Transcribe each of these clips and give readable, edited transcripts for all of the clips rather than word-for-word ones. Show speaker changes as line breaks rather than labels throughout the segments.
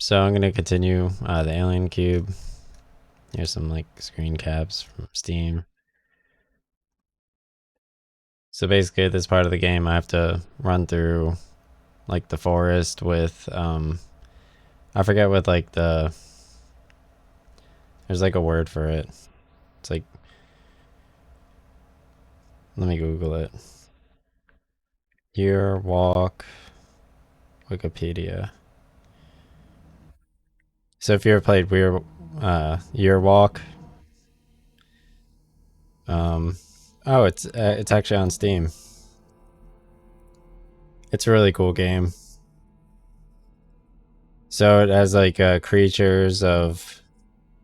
So I'm gonna continue the Alien Cube. Here's some like screen caps from Steam. So basically, at this part of the game, I have to run through like the forest with I forget what like there's like a word for it. It's like, let me Google it. Year walk Wikipedia. So if you ever played Year Walk, um, oh, it's actually on Steam. It's a really cool game. So it has like creatures of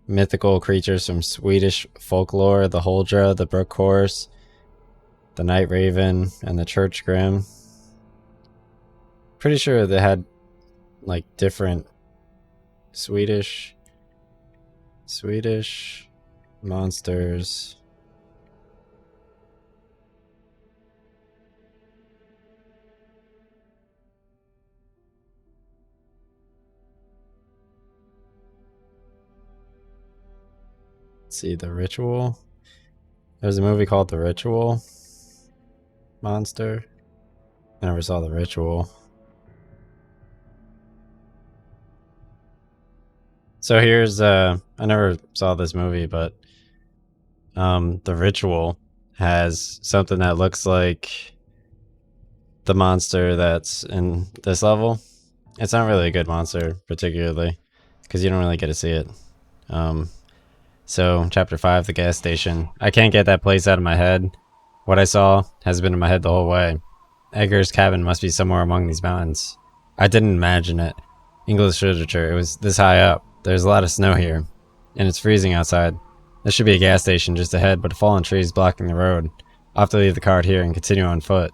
mythical creatures from Swedish folklore: the Huldra, the Brook Horse, the Night Raven, and the Church Grim. Pretty sure they had like different Swedish monsters. Let's see, The Ritual. There's a movie called The Ritual. Monster. I never saw The Ritual. So here's I never saw this movie, but The Ritual has something that looks like the monster that's in this level. It's not really a good monster, particularly, because you don't really get to see it. Um, so, Chapter 5, the gas station. I can't get that place out of my head. What I saw has been in my head the whole way. Edgar's cabin must be somewhere among these mountains. I didn't imagine it. English literature, it was this high up. There's a lot of snow here, and it's freezing outside. There should be a gas station just ahead, but a fallen tree is blocking the road. I'll have to leave the cart here and continue on foot.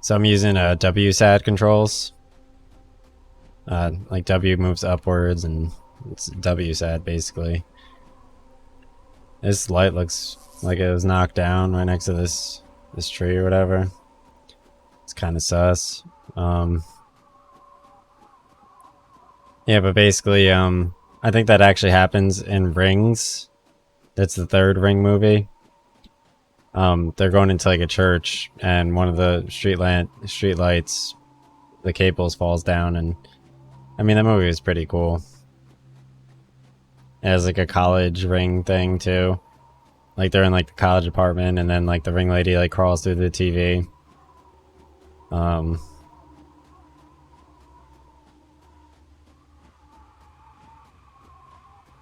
So I'm using WSAD controls. Like W moves upwards, and it's WSAD basically. This light looks like it was knocked down right next to this tree or whatever. It's kind of sus. Yeah, but basically, I think that actually happens in Rings. That's the third Ring movie. They're going into like a church, and one of the street lights, the cables falls down, and I mean that movie was pretty cool. It has like a college ring thing too. Like they're in like the college apartment, and then like the ring lady like crawls through the TV.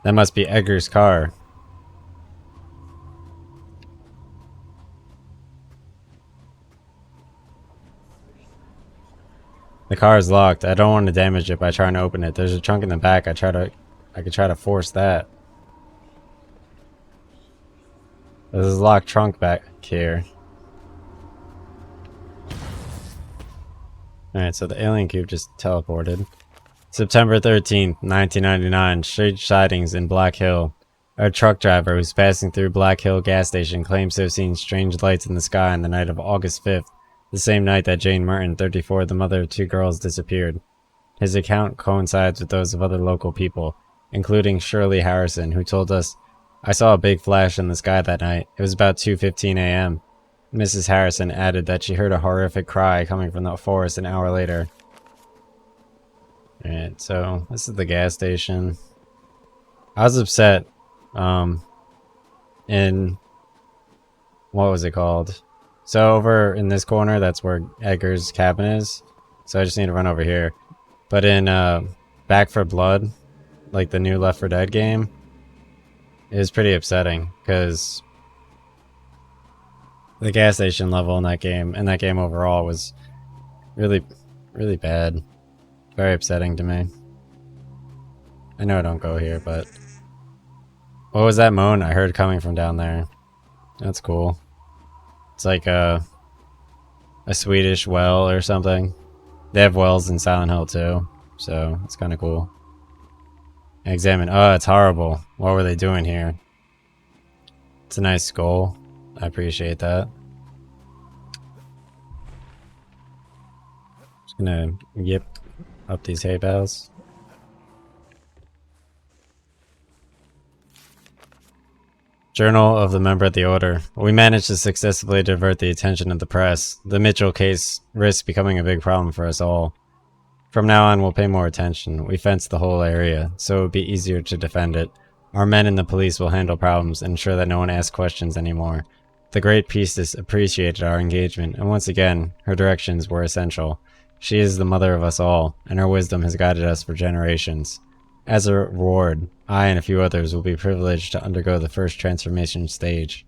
That must be Edgar's car. The car is locked. I don't want to damage it by trying to open it. There's a trunk in the back. I could try to force that. There's a locked trunk back here. Alright, so the alien cube just teleported. September 13th, 1999. Strange sightings in Black Hill. A truck driver who's passing through Black Hill gas station claims to have seen strange lights in the sky on the night of August 5th, the same night that Jane Martin, 34, the mother of two girls, disappeared. His account coincides with those of other local people, including Shirley Harrison, who told us, "I saw a big flash in the sky that night. It was about 2:15 a.m. Mrs. Harrison added that she heard a horrific cry coming from the forest an hour later. Alright, so this is the gas station. I was upset in what was it called? So over in this corner, that's where Edgar's cabin is. So I just need to run over here. But in Back 4 Blood, like the new Left 4 Dead game, it was pretty upsetting because the gas station level in that game and that game overall was really, really bad. Very upsetting to me. I know I don't go here, but what was that moan I heard coming from down there? That's cool. It's like a Swedish well or something. They have wells in Silent Hill too, so it's kind of cool. Examine. Oh, it's horrible. What were they doing here? It's a nice skull. I appreciate that. Just gonna yip up these hay bales. Journal of the member of the Order. We managed to successfully divert the attention of the press. The Mitchell case risks becoming a big problem for us all. From now on, we'll pay more attention. We fenced the whole area, so it would be easier to defend it. Our men and the police will handle problems and ensure that no one asks questions anymore. The Great Priestess appreciated our engagement, and once again, her directions were essential. She is the mother of us all, and her wisdom has guided us for generations. As a reward, I and a few others will be privileged to undergo the first transformation stage.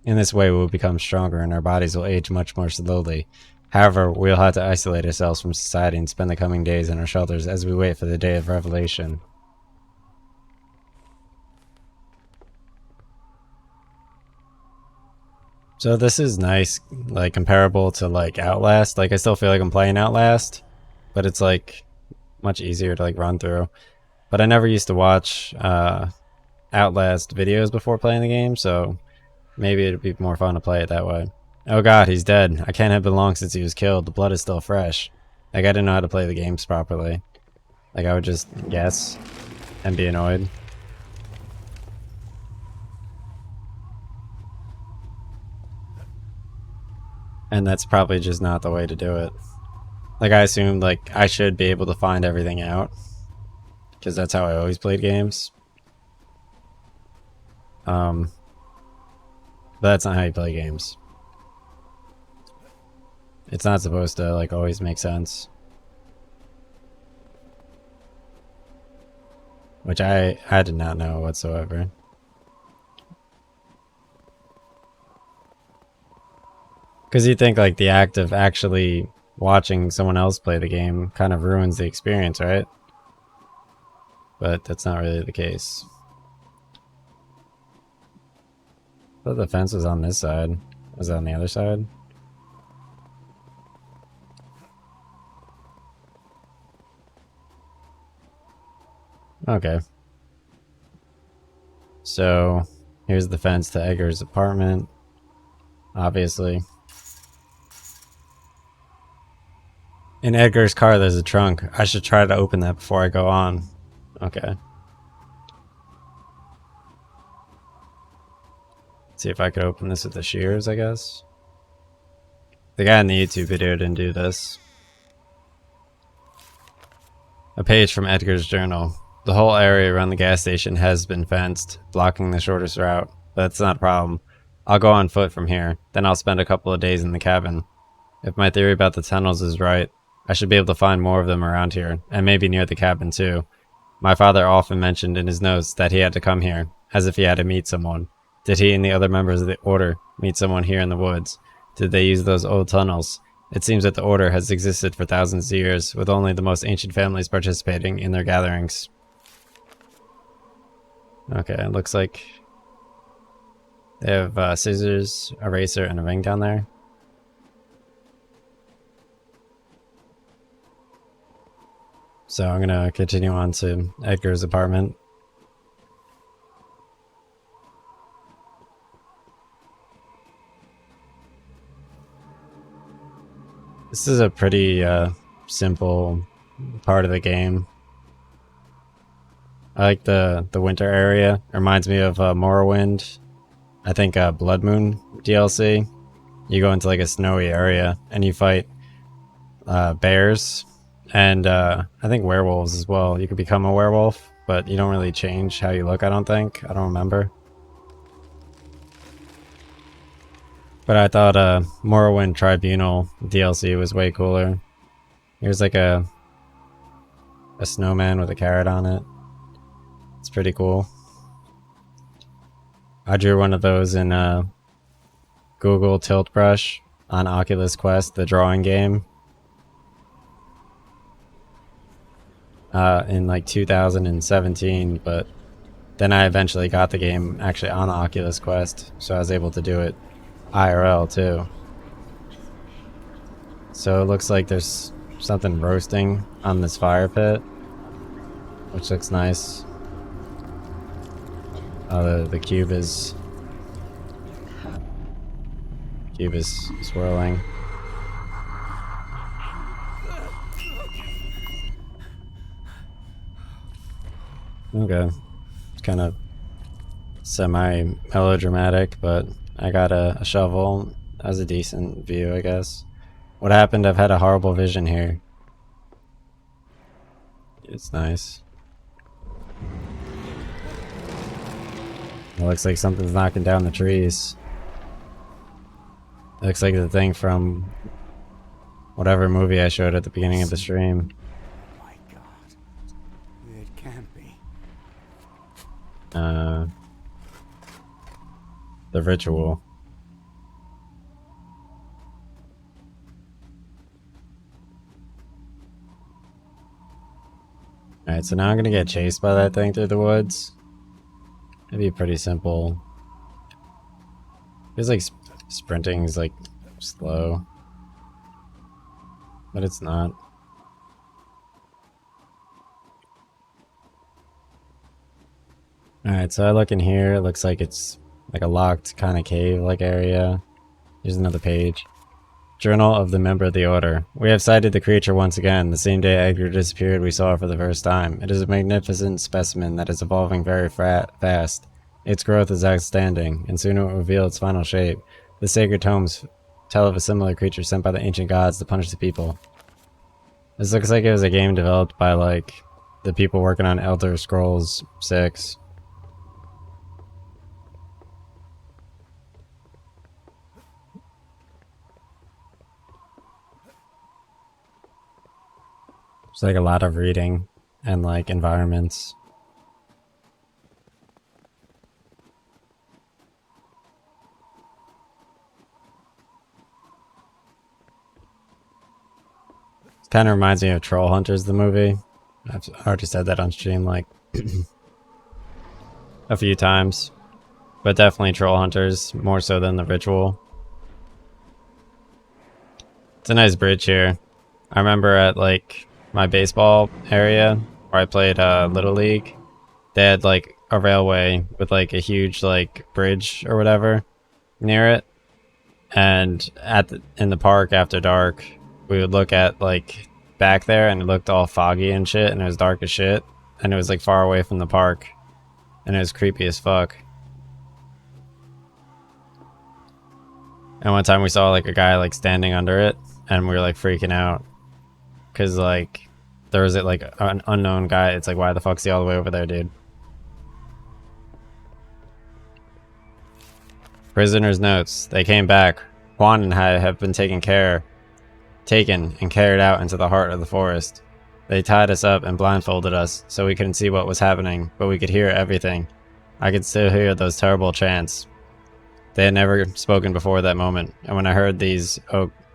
In this way, we will become stronger and our bodies will age much more slowly. However, we'll have to isolate ourselves from society and spend the coming days in our shelters as we wait for the day of revelation. So this is nice, like comparable to like Outlast. Like I still feel like I'm playing Outlast, but it's like much easier to like run through. But I never used to watch Outlast videos before playing the game, so maybe it'd be more fun to play it that way. Oh god, he's dead. I can't have been long since he was killed. The blood is still fresh. Like, I didn't know how to play the games properly. Like, I would just guess and be annoyed. And that's probably just not the way to do it. Like, I assumed, like, I should be able to find everything out. Because that's how I always played games. But that's not how you play games. It's not supposed to, like, always make sense. Which I did not know whatsoever. Because you think, like, the act of actually watching someone else play the game kind of ruins the experience, right? But that's not really the case. I thought the fence was on this side. Was it on the other side? Okay. So, here's the fence to Edgar's apartment. Obviously. In Edgar's car, there's a trunk. I should try to open that before I go on. Okay. See if I could open this with the shears, I guess. The guy in the YouTube video didn't do this. A page from Edgar's journal. The whole area around the gas station has been fenced, blocking the shortest route. But that's not a problem. I'll go on foot from here. Then I'll spend a couple of days in the cabin. If my theory about the tunnels is right, I should be able to find more of them around here, and maybe near the cabin too. My father often mentioned in his notes that he had to come here, as if he had to meet someone. Did he and the other members of the Order meet someone here in the woods? Did they use those old tunnels? It seems that the Order has existed for thousands of years, with only the most ancient families participating in their gatherings. Okay, it looks like they have scissors, eraser, and a ring down there. So I'm gonna continue on to Edgar's apartment. This is a pretty simple part of the game. I like the winter area. It reminds me of Morrowind. I think Blood Moon DLC. You go into like a snowy area and you fight bears and I think werewolves as well. You could become a werewolf, but you don't really change how you look, I don't think. I don't remember. But I thought Morrowind Tribunal DLC was way cooler. Here's like a snowman with a carrot on it. It's pretty cool. I drew one of those in Google Tilt Brush on Oculus Quest, the drawing game. In like 2017, but then I eventually got the game actually on the Oculus Quest, so I was able to do it IRL too. So it looks like there's something roasting on this fire pit, which looks nice. The cube is cube is swirling. Okay. It's kind of semi-melodramatic, but I got a shovel. That was a decent view, I guess. What happened? I've had a horrible vision here. It's nice. It looks like something's knocking down the trees. It looks like the thing from whatever movie I showed at the beginning of the stream.
My God. It can't be.
The Ritual. Alright, so now I'm gonna get chased by that thing through the woods. It'd be pretty simple. Feels like sprinting is like slow. But it's not. Alright, so I look in here, it looks like it's like a locked kind of cave-like area. Here's another page. Journal of the Member of the Order. We have sighted the creature once again. The same day Edgar disappeared, we saw it for the first time. It is a magnificent specimen that is evolving very fast. Its growth is outstanding, and soon it will reveal its final shape. The sacred tomes tell of a similar creature sent by the ancient gods to punish the people. This looks like it was a game developed by, like, the people working on Elder Scrolls 6. It's like a lot of reading and like environments. It kind of reminds me of Troll Hunters, the movie. I've already said that on stream like a few times. But definitely Troll Hunters, more so than The Ritual. It's a nice bridge here. I remember at like my baseball area where I played Little League, they had like a railway with like a huge like bridge or whatever near it. And in the park after dark, we would look at like back there and it looked all foggy and shit and it was dark as shit. And it was like far away from the park. And it was creepy as fuck. And one time we saw like a guy like standing under it and we were like freaking out. Cause like there was like an unknown guy. It's like, why the fuck's he all the way over there, dude? Prisoner's notes. They came back. Juan and I have been taken and carried out into the heart of the forest. They tied us up and blindfolded us so we couldn't see what was happening, but we could hear everything. I could still hear those terrible chants. They had never spoken before that moment, and when I heard these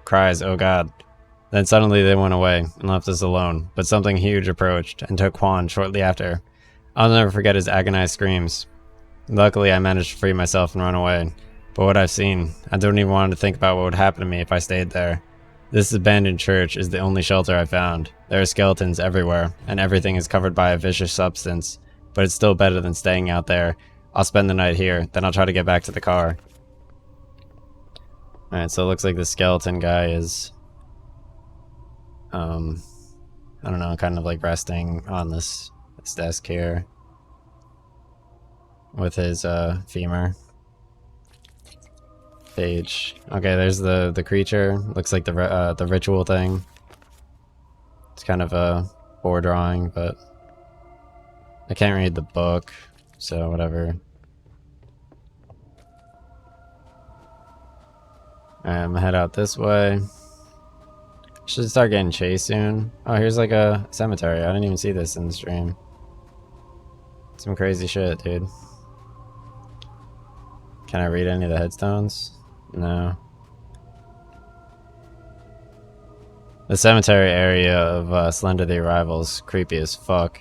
cries, oh God, then suddenly they went away and left us alone, but something huge approached and took Juan shortly after. I'll never forget his agonized screams. Luckily, I managed to free myself and run away, but what I've seen, I don't even want to think about what would happen to me if I stayed there. This abandoned church is the only shelter I found. There are skeletons everywhere, and everything is covered by a vicious substance, but it's still better than staying out there. I'll spend the night here, then I'll try to get back to the car. Alright, so it looks like the skeleton guy is, I don't know, kind of like resting on this desk here with his femur. Page. Okay, there's the creature. Looks like the ritual thing. It's kind of a poor drawing, but I can't read the book, so whatever. Alright, I'm gonna head out this way. Should start getting chased soon. Oh, here's like a cemetery. I didn't even see this in the stream. Some crazy shit, dude. Can I read any of the headstones? No. The cemetery area of Slender the Arrival's creepy as fuck.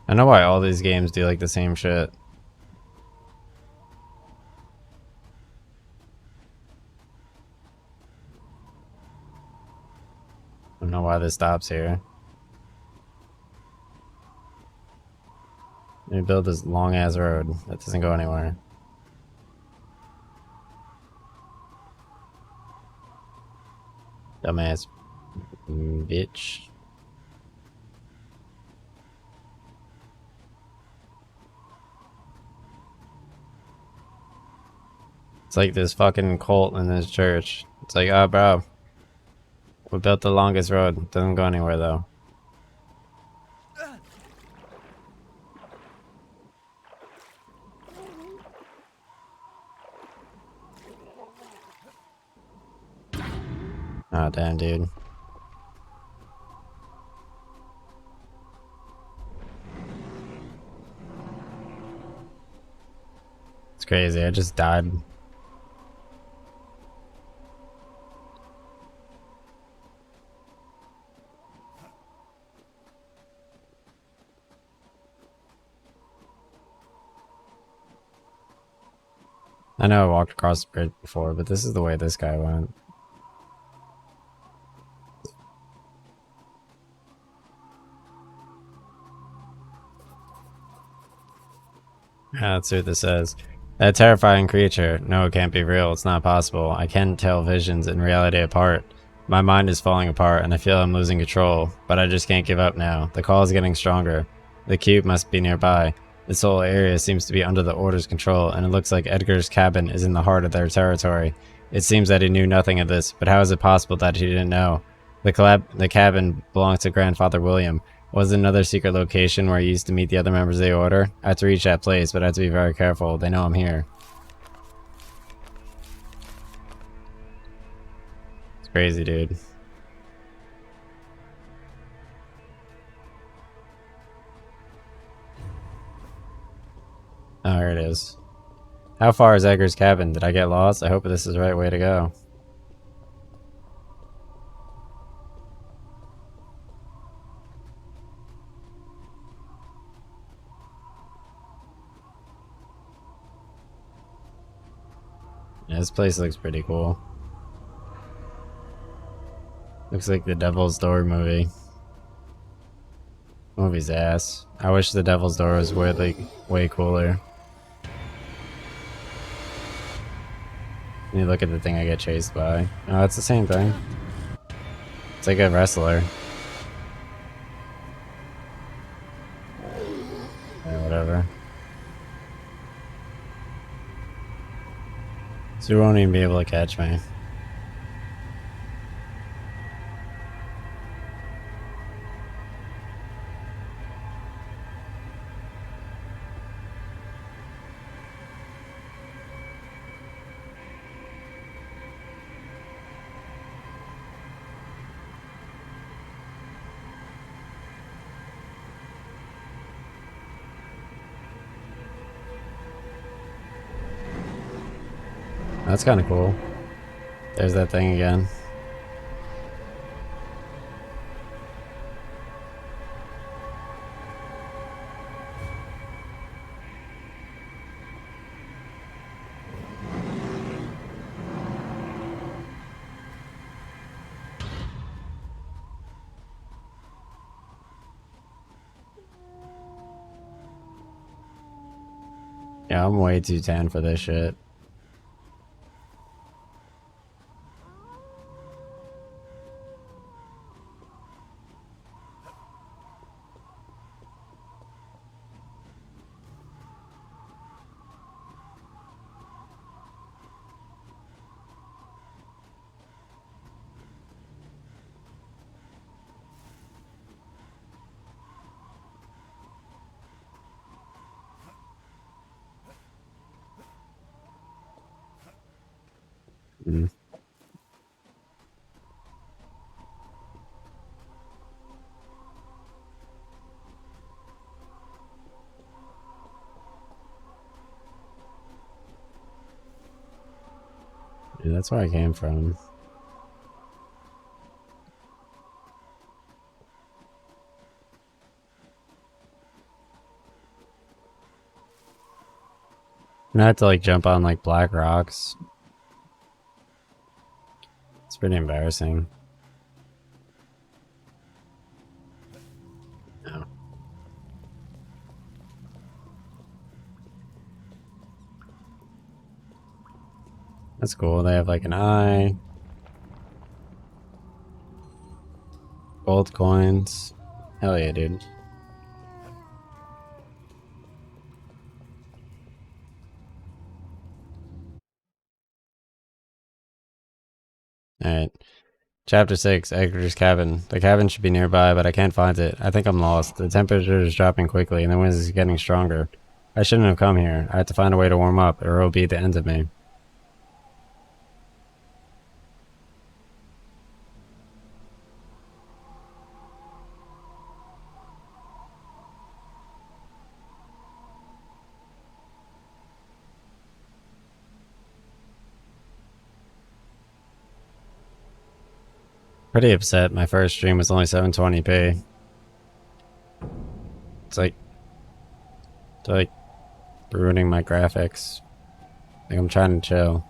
I know why all these games do like the same shit. I don't know why this stops here. They build this long ass road that doesn't go anywhere. Dumbass bitch. It's like this fucking cult in this church. It's like, oh, bro, we built the longest road. Doesn't go anywhere though. Oh damn, dude. It's crazy. I just died. I know I walked across the bridge before, but this is the way this guy went. Yeah, let's see what this says. That terrifying creature. No, it can't be real. It's not possible. I can't tell visions and reality apart. My mind is falling apart and I feel I'm losing control, but I just can't give up now. The call is getting stronger. The cube must be nearby. This whole area seems to be under the Order's control, and it looks like Edgar's cabin is in the heart of their territory. It seems that he knew nothing of this, but how is it possible that he didn't know? The cabin belonged to Grandfather William. Was it another secret location where he used to meet the other members of the Order? I have to reach that place, but I have to be very careful. They know I'm here. It's crazy, dude. Oh, here it is. How far is Edgar's cabin? Did I get lost? I hope this is the right way to go. Yeah, this place looks pretty cool. Looks like the Devil's Door movie. Movie's ass. I wish the Devil's Door was way cooler. You look at the thing I get chased by. Oh, it's the same thing. It's like a wrestler. Yeah, whatever. So you won't even be able to catch me. That's kind of cool. There's that thing again. Yeah, I'm way too tan for this shit. Mm. Yeah, that's where I came from. gonna have to like jump on like black rocks. It's pretty embarrassing. No. That's cool. They have like an eye. Gold coins. Hell yeah, dude. Alright. Chapter 6, Edgar's cabin. The cabin should be nearby, but I can't find it. I think I'm lost. The temperature is dropping quickly, and the wind is getting stronger. I shouldn't have come here. I have to find a way to warm up, or it'll be the end of me. Pretty upset. My first stream was only 720p. It's like ruining my graphics. Like I'm trying to chill.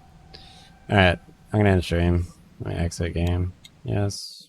Alright, I'm gonna end stream. Let me exit game. Yes.